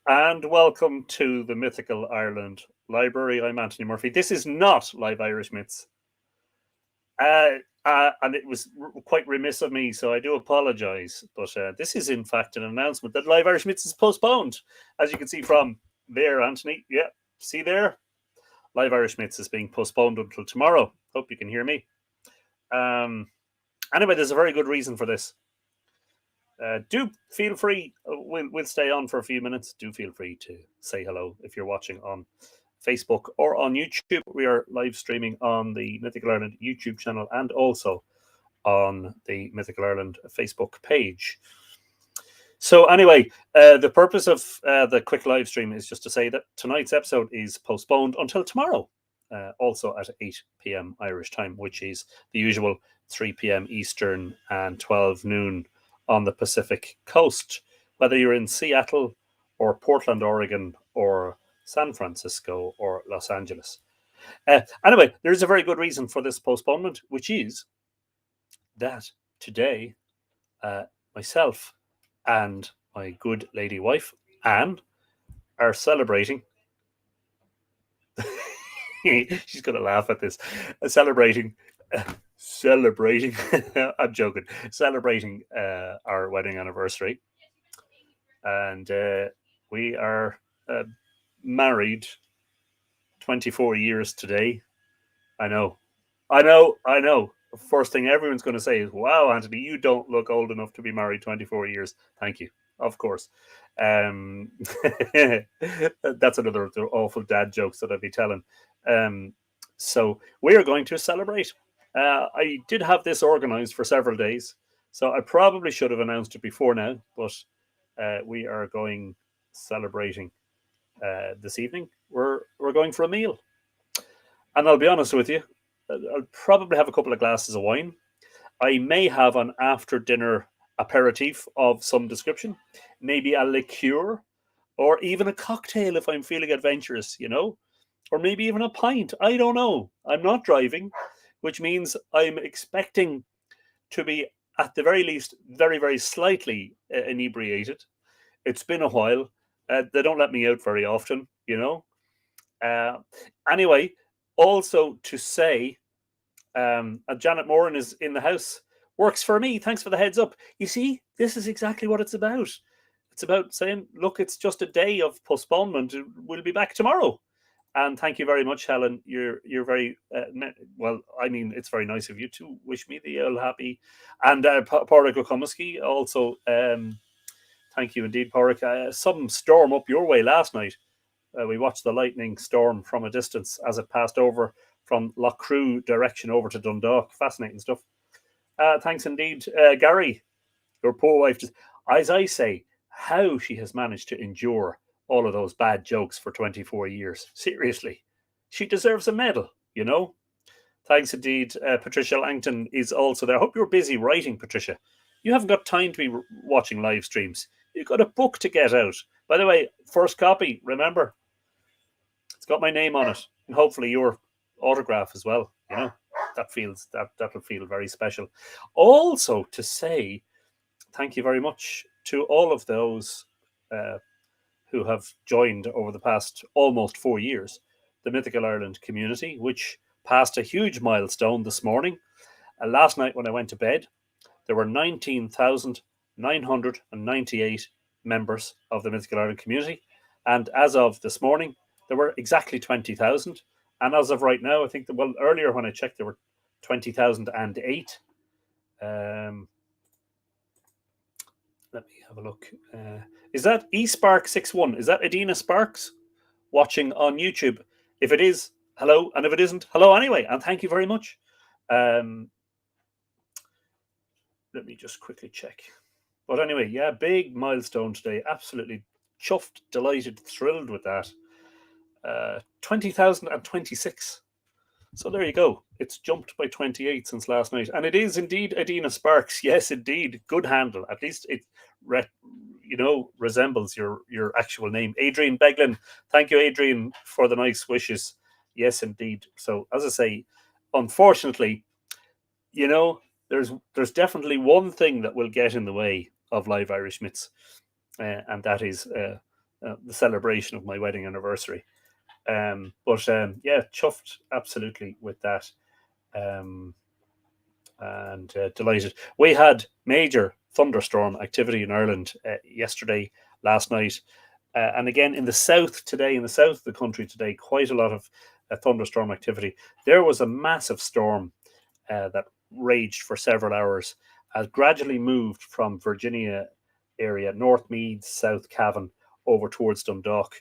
And welcome to the Mythical Ireland Library. I'm Anthony Murphy. This is not Live Irish Myths. And it was quite remiss of me, so I do apologise. But this is, in fact, an announcement that Live Irish Myths is postponed. As you can see from there, Anthony. Yeah, see there? Live Irish Myths is being postponed until tomorrow. Hope you can hear me. Anyway, there's a very good reason for this. Do feel free. We'll stay on for a few minutes. Do feel free to say hello if you're watching on Facebook or on YouTube. We are live streaming on the Mythical Ireland YouTube channel and also on the Mythical Ireland Facebook page. So anyway, the purpose of the quick live stream is just to say that tonight's episode is postponed until tomorrow, also at 8 p.m. Irish time, which is the usual 3 p.m. Eastern and 12 noon on the Pacific coast, whether you're in Seattle or Portland, Oregon, or San Francisco or Los Angeles. Anyway, there's a very good reason for this postponement, which is that today myself and my good lady wife, Anne, are celebrating. She's going to laugh at this. Celebrating. I'm joking. Celebrating our wedding anniversary. And we are married 24 years today. I know. First thing everyone's going to say is, wow, Anthony, you don't look old enough to be married 24 years. Thank you. Of course. That's another of the awful dad jokes that I'll be telling. So we are going to celebrate. I did have this organized for several days, so I probably should have announced it before now, but we are going celebrating this evening. We're going for a meal. And I'll be honest with you, I'll probably have a couple of glasses of wine. I may have an after-dinner aperitif of some description, maybe a liqueur, or even a cocktail if I'm feeling adventurous, or maybe even a pint. I don't know. I'm not driving, which means I'm expecting to be, at the very least, very, very slightly inebriated. It's been a while. They don't let me out very often, Anyway, also to say, Janet Moran is in the house. Works for me. Thanks for the heads up. You see, this is exactly what it's about. It's about saying, look, it's just a day of postponement. We'll be back tomorrow. And thank you very much, Helen. You're very well. I mean, it's very nice of you to wish me the all happy. And Pádraig O'Comiskey also. Thank you indeed, Pádraig. Some storm up your way last night. We watched the lightning storm from a distance as it passed over from Loughcrew direction over to Dundalk. Fascinating stuff. Thanks indeed, Gary. Your poor wife. As I say, how she has managed to endure all of those bad jokes for 24 years. Seriously. She deserves a medal, Thanks indeed. Patricia Langton is also there. I hope you're busy writing, Patricia. You haven't got time to be watching live streams. You've got a book to get out. By the way, first copy, remember, it's got my name on it. And hopefully your autograph as well. That'll feel very special. Also to say, thank you very much to all of those who have joined over the past almost 4 years, the Mythical Ireland community, which passed a huge milestone this morning. Last night when I went to bed, there were 19,998 members of the Mythical Ireland community. And as of this morning, there were exactly 20,000. And as of right now, I think, earlier when I checked, there were 20,008. Let me have a look. Is that eSpark61? Is that Adina Sparks watching on YouTube? If it is, hello. And if it isn't, hello anyway. And thank you very much. Let me just quickly check. But anyway, yeah, big milestone today. Absolutely chuffed, delighted, thrilled with that. 20,026. So there you go. It's jumped by 28 since last night. And it is indeed Adina Sparks. Yes, indeed. Good handle. At least it resembles your actual name. Adrian Beglin. Thank you, Adrian, for the nice wishes. Yes, indeed. So as I say, unfortunately, there's definitely one thing that will get in the way of Live Irish Myths. And that is the celebration of my wedding anniversary. Yeah, chuffed absolutely with that. Um, and delighted. We had major thunderstorm activity in Ireland yesterday, last night, and again in the south today. In the south of the country today, quite a lot of thunderstorm activity. There was a massive storm that raged for several hours, has gradually moved from Virginia area, North Meads, South Cavan, over towards Dundalk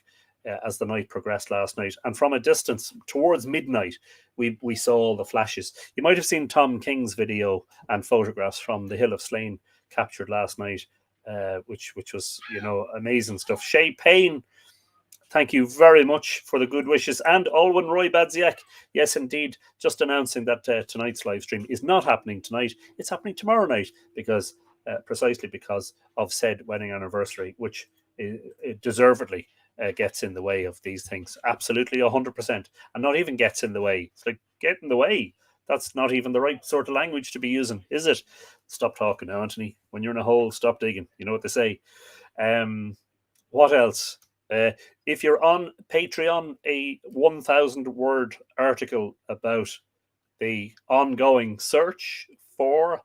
as the night progressed last night. And from a distance, towards midnight, we saw all the flashes. You might have seen Tom King's video and photographs from the Hill of Slane captured last night, which was, amazing stuff. Shay Payne, thank you very much for the good wishes. And Alwyn Roy Badziak, yes, indeed, just announcing that tonight's live stream is not happening tonight. It's happening tomorrow night precisely because of said wedding anniversary, which it deservedly gets in the way of these things. Absolutely, 100%. And not even gets in the way. It's like, get in the way. That's not even the right sort of language to be using, is it? Stop talking now, Anthony. When you're in a hole, stop digging. You know what they say. What else? If you're on Patreon, a 1,000-word article about the ongoing search for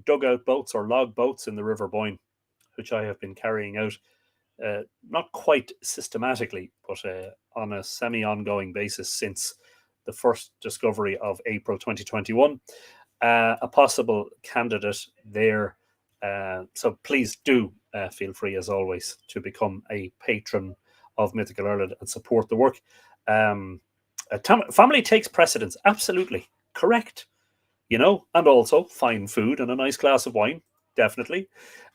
dugout boats or log boats in the River Boyne, which I have been carrying out, not quite systematically, but on a semi-ongoing basis since the first discovery of April 2021. A possible candidate there. So please do feel free, as always, to become a patron of Mythical Ireland and support the work. Family takes precedence. Absolutely. Correct. And also fine food and a nice glass of wine. Definitely.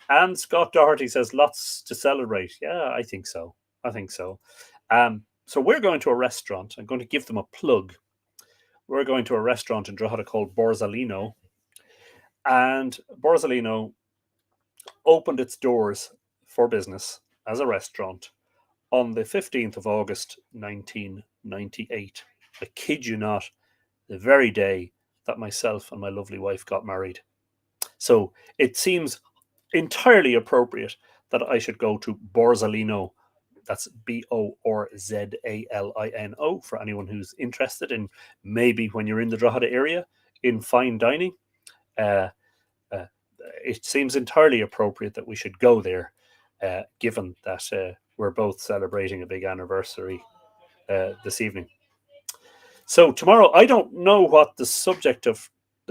And Scott Doherty says lots to celebrate. Yeah, I think so. So we're going to a restaurant. I'm going to give them a plug. We're going to a restaurant in Drogheda called Borzolino. And Borzolino opened its doors for business as a restaurant on the 15th of August, 1998. I kid you not, the very day that myself and my lovely wife got married. So it seems entirely appropriate that I should go to Borzolino. That's Borzalino for anyone who's interested in maybe when you're in the Drogheda area in fine dining. It seems entirely appropriate that we should go there, given that we're both celebrating a big anniversary this evening. So tomorrow, I don't know what the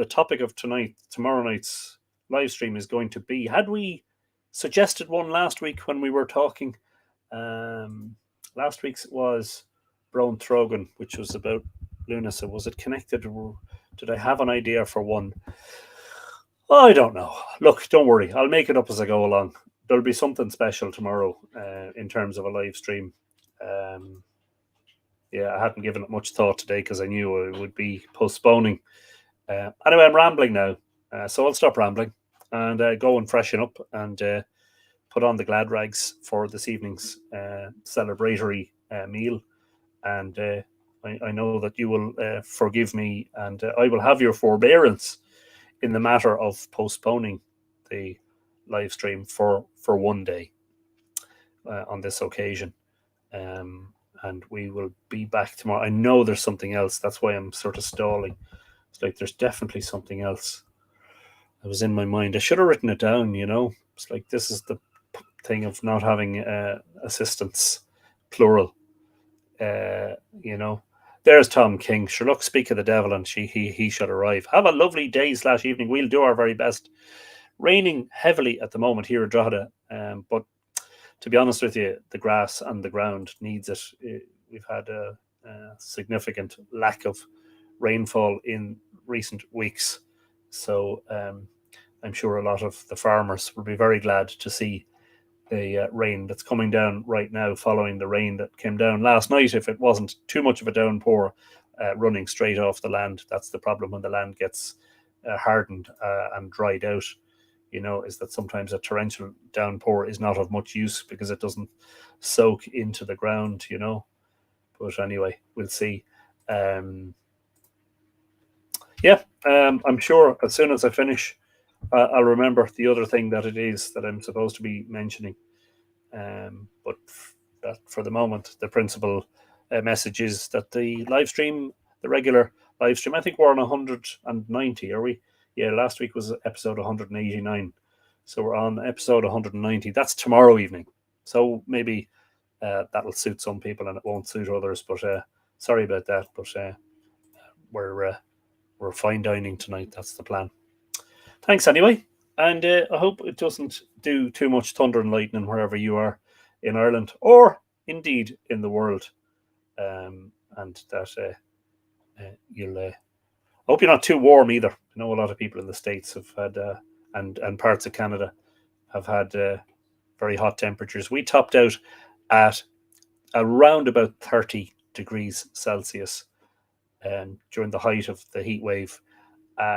topic of tomorrow night's live stream is going to be. Had we suggested one last week when we were talking? Last week's was Brown Trogan, which was about Luna. So was it connected, or did I have an idea for one? I don't know. Look, don't worry. I'll make it up as I go along. There'll be something special tomorrow in terms of a live stream. I hadn't given it much thought today because I knew I would be postponing. Anyway, I'm rambling now. So I'll stop rambling and go and freshen up and put on the glad rags for this evening's celebratory meal. And I know that you will forgive me, and I will have your forbearance in the matter of postponing the live stream for one day on this occasion. And we will be back tomorrow. I know there's something else. That's why I'm sort of stalling. It's like there's definitely something else that was in my mind. I should have written it down, It's like this is the thing of not having assistants, plural. There's Tom King. Sure, look, speak of the devil, and he should arrive. Have a lovely day / evening. We'll do our very best. Raining heavily at the moment here in Drogheda, but to be honest with you, the grass and the ground needs it. We've had a significant lack of rainfall in recent weeks, so I'm sure a lot of the farmers will be very glad to see the rain that's coming down right now, following the rain that came down last night. If it wasn't too much of a downpour running straight off the land, that's the problem when the land gets hardened and dried out. Is that sometimes a torrential downpour is not of much use because it doesn't soak into the ground, But anyway, we'll see. I'm sure as soon as I finish, I'll remember the other thing that it is that I'm supposed to be mentioning. But that for the moment, the principal message is that the live stream, the regular live stream, I think we're on 190, are we? Yeah, last week was episode 189. So we're on episode 190. That's tomorrow evening. So maybe that'll suit some people and it won't suit others. But sorry about that. But we're fine dining tonight. That's the plan. Thanks anyway. And I hope it doesn't do too much thunder and lightning wherever you are in Ireland or indeed in the world. And that you'll. I hope you're not too warm either. I know a lot of people in the States have had, and parts of Canada have had very hot temperatures. We topped out at around about 30 degrees Celsius during the height of the heat wave,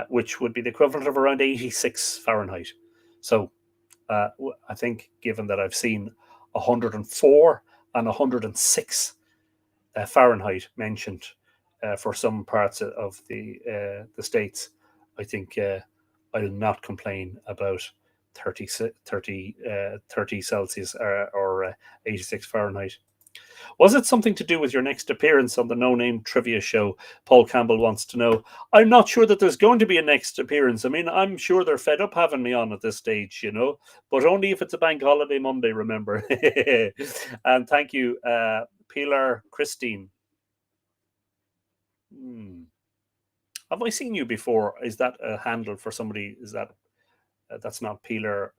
which would be the equivalent of around 86 Fahrenheit. So I think, given that I've seen 104 and 106 Fahrenheit mentioned for some parts of the States, I think I'll not complain about 30 Celsius or 86 Fahrenheit. Was it something to do with your next appearance on the No Name Trivia Show? Paul Campbell wants to know. I'm not sure that there's going to be a next appearance. I mean, I'm sure they're fed up having me on at this stage, but only if it's a bank holiday Monday, remember. And thank you, Pilar Christine. Have I seen you before? Is that a handle for somebody? Is that that's not Pilar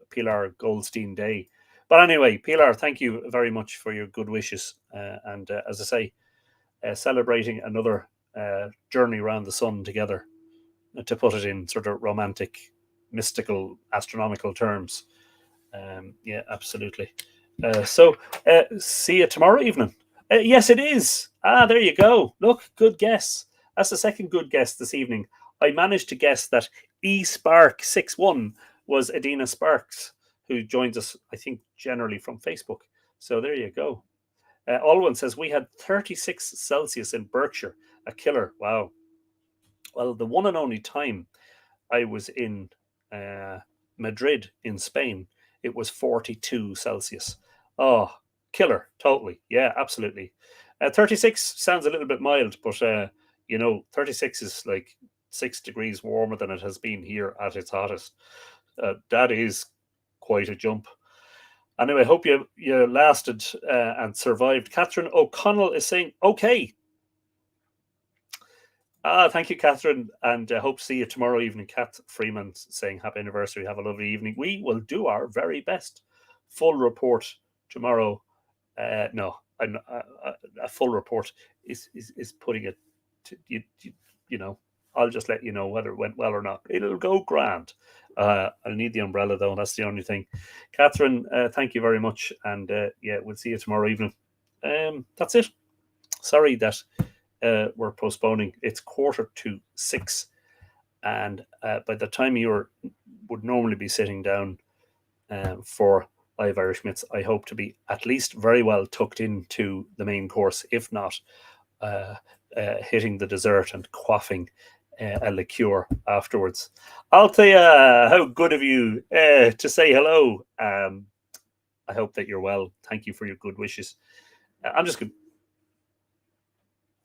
Goldstein Day? But anyway, Pilar, thank you very much for your good wishes. And as I say, celebrating another journey around the sun together, to put it in sort of romantic, mystical, astronomical terms. Yeah, absolutely. So see you tomorrow evening. Yes, it is. There you go. Look, good guess. That's the second good guess this evening. I managed to guess that eSpark61 was Adina Sparks, who joins us, I think, generally from Facebook. So there you go. Alwyn says, we had 36 Celsius in Berkshire. A killer. Wow. Well, the one and only time I was in Madrid in Spain, it was 42 Celsius. Oh, killer. Totally. Yeah, absolutely. 36 sounds a little bit mild, but 36 is like 6 degrees warmer than it has been here at its hottest. That is quite a jump. Anyway, I hope you lasted and survived. Catherine O'Connell is saying, okay. Thank you, Catherine, and hope to see you tomorrow evening. Kat Freeman saying happy anniversary. Have a lovely evening. We will do our very best. Full report tomorrow. No, a full report is putting it to you. I'll just let you know whether it went well or not. It'll go grand. I'll need the umbrella though. That's the only thing. Catherine, thank you very much, and yeah, we'll see you tomorrow evening. That's it. Sorry that we're postponing. It's 5:45, and by the time you would normally be sitting down for Live Irish Myths, I hope to be at least very well tucked into the main course, if not hitting the dessert and quaffing a liqueur afterwards. I'll tell you, how good of you to say hello. I hope that you're well. Thank you for your good wishes. I'm just going.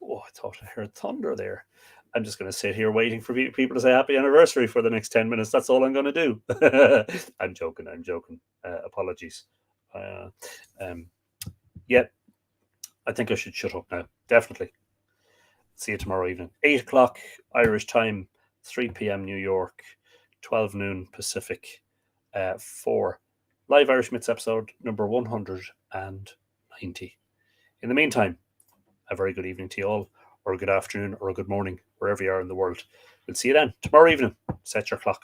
Oh, I thought I heard thunder there. I'm just going to sit here waiting for people to say happy anniversary for the next 10 minutes. That's all I'm going to do. I'm joking. Apologies. Yeah, I think I should shut up now. Definitely. See you tomorrow evening. 8 o'clock Irish time, 3 p.m. New York, 12 noon Pacific, for Live Irish Myths episode number 190. In the meantime, a very good evening to you all, or a good afternoon, or a good morning, wherever you are in the world. We'll see you then tomorrow evening. Set your clock.